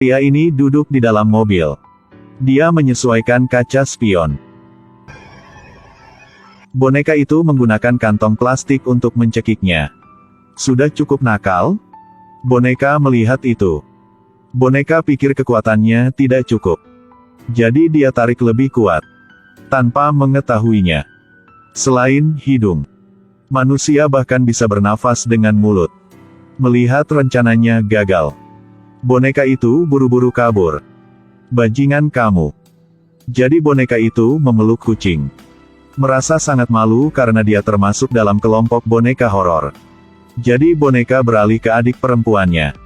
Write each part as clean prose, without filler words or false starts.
Pria ini duduk di dalam mobil. Dia menyesuaikan kaca spion. Boneka itu menggunakan kantong plastik untuk mencekiknya. Sudah cukup nakal? Boneka melihat itu. Boneka pikir kekuatannya tidak cukup. Jadi dia tarik lebih kuat. Tanpa mengetahuinya. Selain hidung, manusia bahkan bisa bernafas dengan mulut. Melihat rencananya gagal, boneka itu buru-buru kabur. Bajingan kamu. Jadi boneka itu memeluk kucing. Merasa sangat malu karena dia termasuk dalam kelompok boneka horor. Jadi boneka beralih ke adik perempuannya.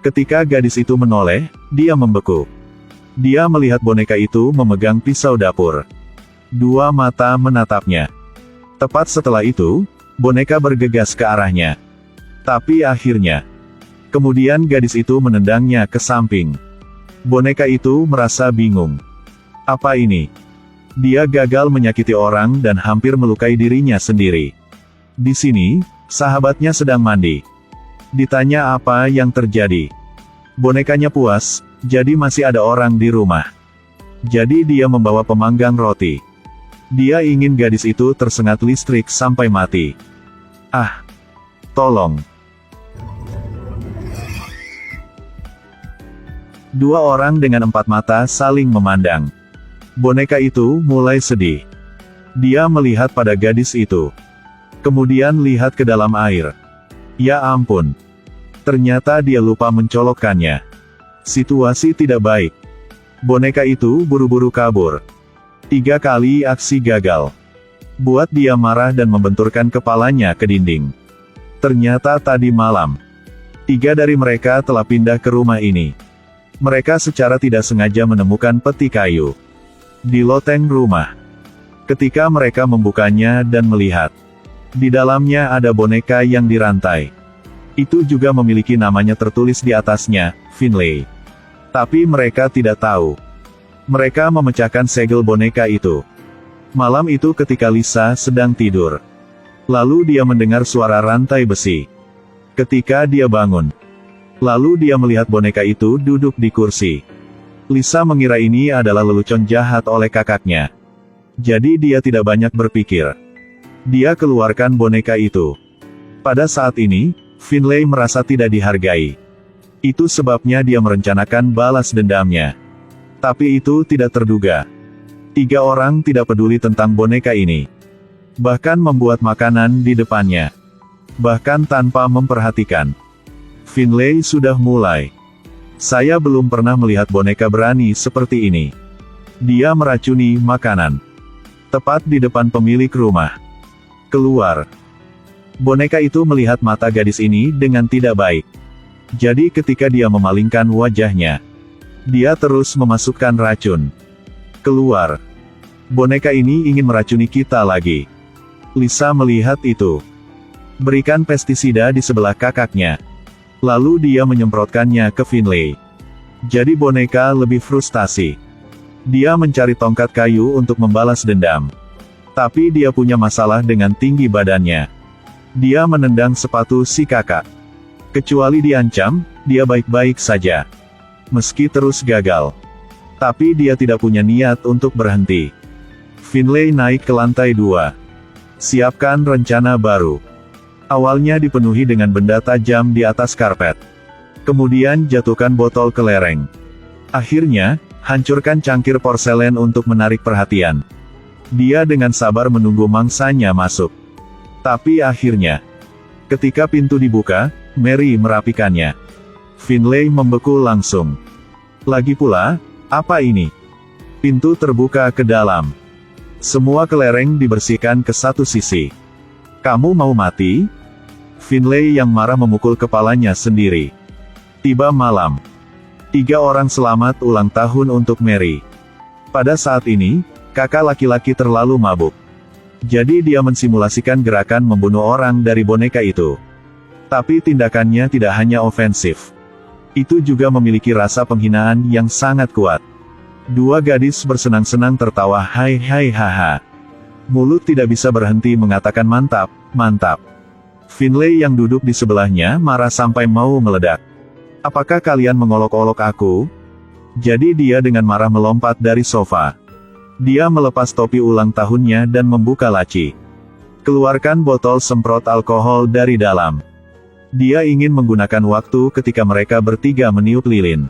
Ketika gadis itu menoleh, dia membeku. Dia melihat boneka itu memegang pisau dapur. Dua mata menatapnya. Tepat setelah itu, boneka bergegas ke arahnya. Tapi akhirnya, kemudian gadis itu menendangnya ke samping. Boneka itu merasa bingung. Apa ini? Dia gagal menyakiti orang dan hampir melukai dirinya sendiri. Di sini, sahabatnya sedang mandi. Ditanya apa yang terjadi. Bonekanya puas, jadi masih ada orang di rumah. Jadi dia membawa pemanggang roti. Dia ingin gadis itu tersengat listrik sampai mati. Ah! Tolong! Dua orang dengan empat mata saling memandang. Boneka itu mulai sedih. Dia melihat pada gadis itu. Kemudian lihat ke dalam air. Ya ampun. Ternyata dia lupa mencolokkannya. Situasi tidak baik. Boneka itu buru-buru kabur. 3 kali aksi gagal. Buat dia marah dan membenturkan kepalanya ke dinding. Ternyata tadi malam, 3 dari mereka telah pindah ke rumah ini. Mereka secara tidak sengaja menemukan peti kayu di loteng rumah. Ketika mereka membukanya dan melihat, di dalamnya ada boneka yang dirantai. Itu juga memiliki namanya tertulis di atasnya, Finlay. Tapi mereka tidak tahu. Mereka memecahkan segel boneka itu. Malam itu ketika Lisa sedang tidur. Lalu dia mendengar suara rantai besi. Ketika dia bangun, lalu dia melihat boneka itu duduk di kursi. Lisa mengira ini adalah lelucon jahat oleh kakaknya. Jadi dia tidak banyak berpikir. Dia keluarkan boneka itu. Pada saat ini, Finlay merasa tidak dihargai. Itu sebabnya dia merencanakan balas dendamnya. Tapi itu tidak terduga. 3 orang tidak peduli tentang boneka ini. Bahkan membuat makanan di depannya. Bahkan tanpa memperhatikan. Finlay sudah mulai. Saya belum pernah melihat boneka berani seperti ini. Dia meracuni makanan. Tepat di depan pemilik rumah. Keluar. Boneka itu melihat mata gadis ini dengan tidak baik. Jadi ketika dia memalingkan wajahnya, dia terus memasukkan racun. Keluar. Boneka ini ingin meracuni kita lagi. Lisa melihat itu. Berikan pestisida di sebelah kakaknya. Lalu dia menyemprotkannya ke Finlay. Jadi boneka lebih frustasi. Dia mencari tongkat kayu untuk membalas dendam. Tapi dia punya masalah dengan tinggi badannya. Dia menendang sepatu si kakak. Kecuali diancam, dia baik-baik saja. Meski terus gagal. Tapi dia tidak punya niat untuk berhenti. Finlay naik ke lantai 2. Siapkan rencana baru. Awalnya dipenuhi dengan benda tajam di atas karpet. Kemudian jatuhkan botol ke lereng. Akhirnya, hancurkan cangkir porselen untuk menarik perhatian. Dia dengan sabar menunggu mangsanya masuk. Tapi akhirnya, ketika pintu dibuka, Mary merapikannya. Finlay membeku langsung. Lagi pula, apa ini? Pintu terbuka ke dalam. Semua kelereng dibersihkan ke satu sisi. Kamu mau mati? Finlay yang marah memukul kepalanya sendiri. Tiba malam. 3 orang selamat ulang tahun untuk Mary. Pada saat ini, kakak laki-laki terlalu mabuk. Jadi dia mensimulasikan gerakan membunuh orang dari boneka itu. Tapi tindakannya tidak hanya ofensif. Itu juga memiliki rasa penghinaan yang sangat kuat. 2 gadis bersenang-senang tertawa hai hai haha. Mulut tidak bisa berhenti mengatakan mantap, mantap. Finlay yang duduk di sebelahnya marah sampai mau meledak. Apakah kalian mengolok-olok aku? Jadi dia dengan marah melompat dari sofa. Dia melepas topi ulang tahunnya dan membuka laci. Keluarkan botol semprot alkohol dari dalam. Dia ingin menggunakan waktu ketika mereka bertiga meniup lilin.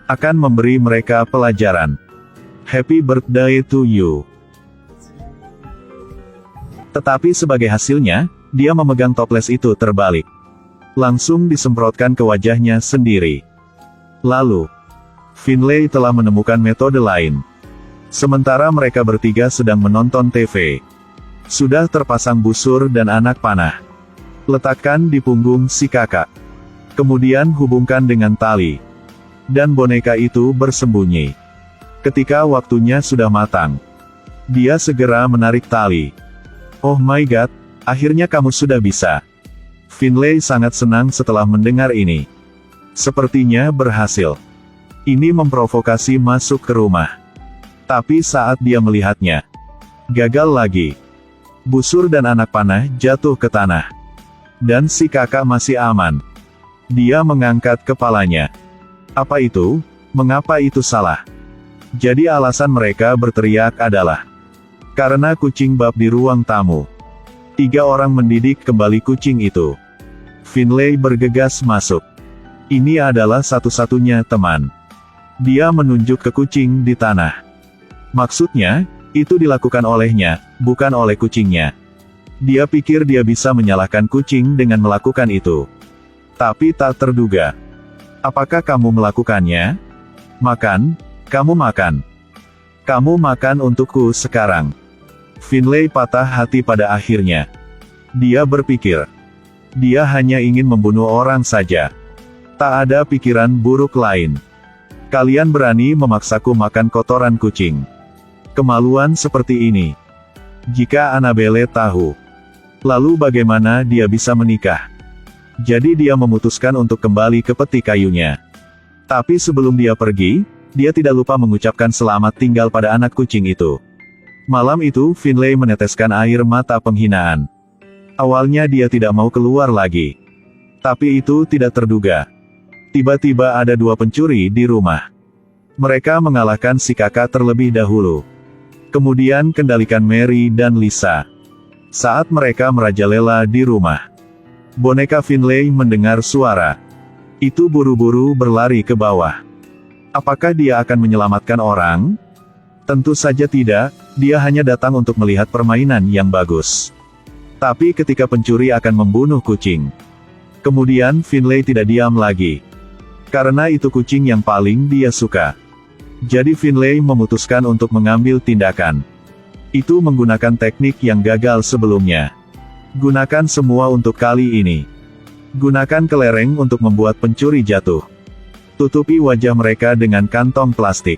Akan memberi mereka pelajaran. Happy birthday to you. Tetapi sebagai hasilnya, dia memegang toples itu terbalik. Langsung disemprotkan ke wajahnya sendiri. Lalu, Finlay telah menemukan metode lain. Sementara mereka bertiga sedang menonton TV. Sudah terpasang busur dan anak panah. Letakkan di punggung si kakak. Kemudian hubungkan dengan tali. Dan boneka itu bersembunyi. Ketika waktunya sudah matang, dia segera menarik tali. Oh my god, akhirnya kamu sudah bisa. Finlay sangat senang setelah mendengar ini. Sepertinya berhasil. Ini memprovokasi masuk ke rumah. Tapi saat dia melihatnya, gagal lagi. Busur dan anak panah jatuh ke tanah. Dan si kakak masih aman. Dia mengangkat kepalanya. Apa itu? Mengapa itu salah? Jadi alasan mereka berteriak adalah karena kucing bab di ruang tamu. 3 orang mendidik kembali kucing itu. Finlay bergegas masuk. Ini adalah satu-satunya teman. Dia menunjuk ke kucing di tanah. Maksudnya, itu dilakukan olehnya, bukan oleh kucingnya. Dia pikir dia bisa menyalahkan kucing dengan melakukan itu. Tapi tak terduga. Apakah kamu melakukannya? Makan, kamu makan. Kamu makan untukku sekarang. Finlay patah hati pada akhirnya. Dia berpikir, dia hanya ingin membunuh orang saja. Tak ada pikiran buruk lain. Kalian berani memaksaku makan kotoran kucing. Kemaluan seperti ini. Jika Annabelle tahu, lalu bagaimana dia bisa menikah? Jadi dia memutuskan untuk kembali ke peti kayunya. Tapi sebelum dia pergi, dia tidak lupa mengucapkan selamat tinggal pada anak kucing itu. Malam itu, Finlay meneteskan air mata penghinaan. Awalnya dia tidak mau keluar lagi. Tapi itu tidak terduga. Tiba-tiba ada 2 pencuri di rumah. Mereka mengalahkan si kakak terlebih dahulu. Kemudian kendalikan Mary dan Lisa. Saat mereka merajalela di rumah, boneka Finlay mendengar suara. Itu buru-buru berlari ke bawah. Apakah dia akan menyelamatkan orang? Tentu saja tidak, dia hanya datang untuk melihat permainan yang bagus. Tapi ketika pencuri akan membunuh kucing, kemudian Finlay tidak diam lagi. Karena itu kucing yang paling dia suka. Jadi Finlay memutuskan untuk mengambil tindakan. Itu menggunakan teknik yang gagal sebelumnya. Gunakan semua untuk kali ini. Gunakan kelereng untuk membuat pencuri jatuh. Tutupi wajah mereka dengan kantong plastik.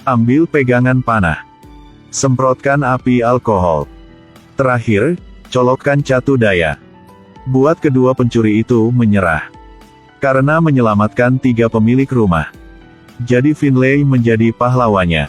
Ambil pegangan panah. Semprotkan api alkohol. Terakhir, colokkan catu daya. Buat kedua pencuri itu menyerah. Karena menyelamatkan 3 pemilik rumah. Jadi Finlay menjadi pahlawannya.